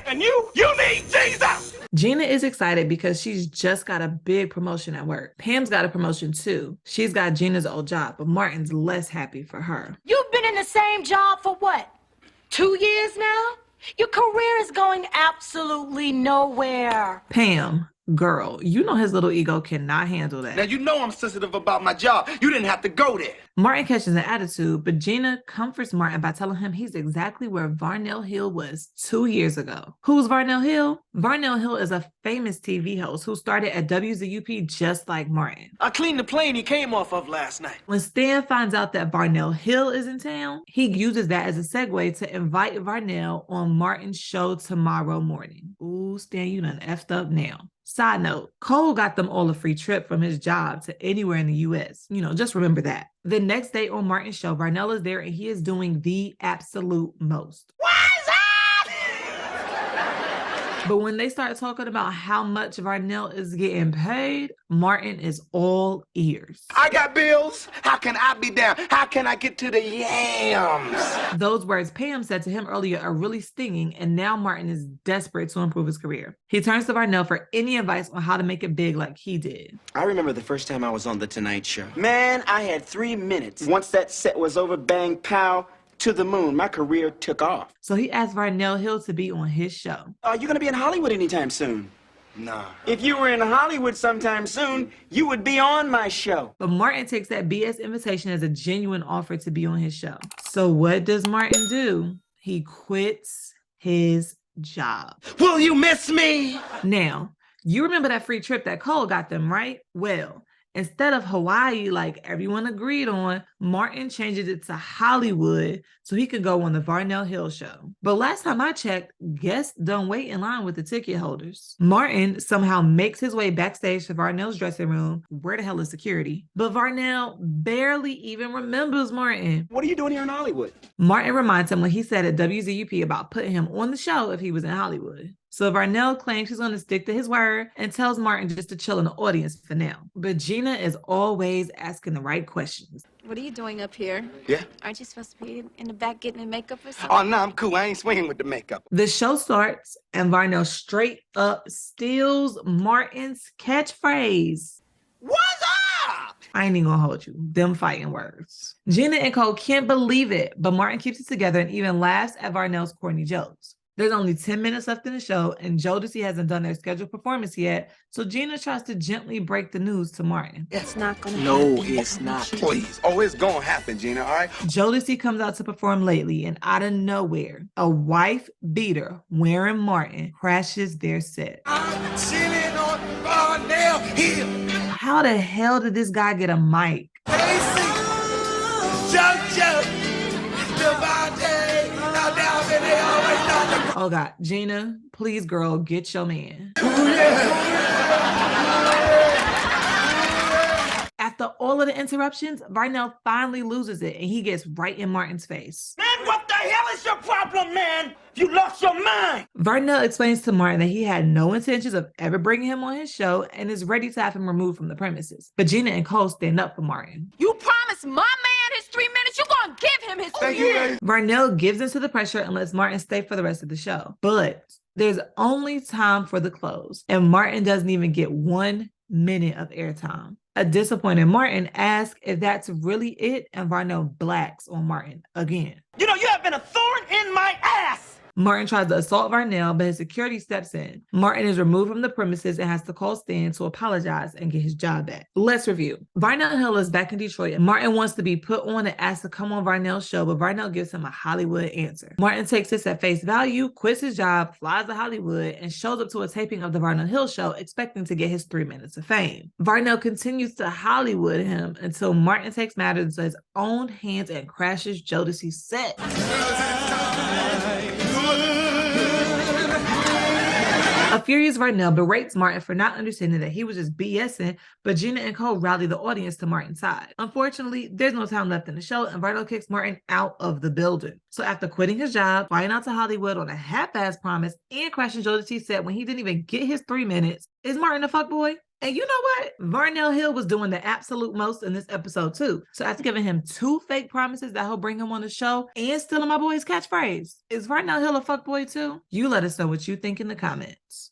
And you need Jesus! Gina is excited because she's just got a big promotion at work. Pam's got a promotion too. She's got Gina's old job, but Martin's less happy for her. You've been in the same job for what? 2 years now? Your career is going absolutely nowhere. Pam, girl, you know his little ego cannot handle that. Now you know I'm sensitive about my job. You didn't have to go there. Martin catches an attitude, but Gina comforts Martin by telling him he's exactly where Varnell Hill was 2 years ago. Who's Varnell Hill? Varnell Hill is a famous TV host who started at WZUP just like Martin. I cleaned the plane he came off of last night. When Stan finds out that Varnell Hill is in town, he uses that as a segue to invite Varnell on Martin's show tomorrow morning. Ooh, Stan, you done effed up now. Side note, Cole got them all a free trip from his job to anywhere in the US. Just remember that. The next day on Martin's show, Varnell is there and he is doing the absolute most. But when they start talking about how much Varnell is getting paid, Martin is all ears. I got bills. How can I be down? How can I get to the yams? Those words Pam said to him earlier are really stinging, and now Martin is desperate to improve his career. He turns to Varnell for any advice on how to make it big like he did. I remember the first time I was on The Tonight Show. Man, I had 3 minutes. Once that set was over, bang, pow, to the moon. My career took off. So he asked Varnell Hill to be on his show. Are you going to be in Hollywood anytime soon? Nah. If you were in Hollywood sometime soon, you would be on my show. But Martin takes that BS invitation as a genuine offer to be on his show. So what does Martin do? He quits his job. Will you miss me? Now, you remember that free trip that Cole got them, right? Well, instead of Hawaii, like everyone agreed on, Martin changes it to Hollywood so he could go on the Varnell Hill show. But last time I checked, guests don't wait in line with the ticket holders. Martin somehow makes his way backstage to Varnell's dressing room. Where the hell is security? But Varnell barely even remembers Martin. What are you doing here in Hollywood? Martin reminds him what he said at WZUP about putting him on the show if he was in Hollywood. So Varnell claims he's going to stick to his word and tells Martin just to chill in the audience for now. But Gina is always asking the right questions. What are you doing up here? Yeah? Aren't you supposed to be in the back getting the makeup or something? Oh, no, I'm cool. I ain't swinging with the makeup. The show starts and Varnell straight up steals Martin's catchphrase. What's up? I ain't even gonna hold you. Them fighting words. Gina and Cole can't believe it, but Martin keeps it together and even laughs at Varnell's corny jokes. There's only 10 minutes left in the show, and Jodeci hasn't done their scheduled performance yet, so Gina tries to gently break the news to Martin. It's not gonna No, happen. it's not. Please. Oh, it's gonna happen, Gina, all right? Jodeci comes out to perform lately, and out of nowhere, a wife beater wearing Martin crashes their set. I'm chilling on Varnel Hill. How the hell did this guy get a mic? Casey, JoJo, Devontae, now down there, they always thought the... Oh God, Gina, please girl, get your man. After all of the interruptions, Varnell finally loses it and he gets right in Martin's face. Man, what the hell is your problem, man? You lost your mind. Varnell explains to Martin that he had no intentions of ever bringing him on his show and is ready to have him removed from the premises. But Gina and Cole stand up for Martin. You promised my man his 3 minutes. You gonna give him his 3 Thank you, minutes. lady. Varnell gives into the pressure and lets Martin stay for the rest of the show. But there's only time for the close, and Martin doesn't even get 1 minute of airtime. A disappointed Martin asks if that's really it, and Varnell blacks on Martin again. You know, you have been a thorn in my ass. Martin tries to assault Varnell, but his security steps in. Martin is removed from the premises and has to call Stan to apologize and get his job back. Let's review. Varnell Hill is back in Detroit, and Martin wants to be put on and asked to come on Varnell's show, but Varnell gives him a Hollywood answer. Martin takes this at face value, quits his job, flies to Hollywood, and shows up to a taping of the Varnell Hill show, expecting to get his 3 minutes of fame. Varnell continues to Hollywood him until Martin takes matters into his own hands and crashes Jodeci's set. A furious Varnell berates Martin for not understanding that he was just BSing, but Gina and Cole rally the audience to Martin's side. Unfortunately, there's no time left in the show, and Varnell kicks Martin out of the building. So after quitting his job, flying out to Hollywood on a half-ass promise, and crashing Jodeci's set when he didn't even get his 3 minutes, is Martin a fuckboy? And you know what? Varnell Hill was doing the absolute most in this episode too. So after giving him 2 fake promises that he'll bring him on the show and stealing my boy's catchphrase, is Varnell Hill a fuckboy too? You let us know what you think in the comments.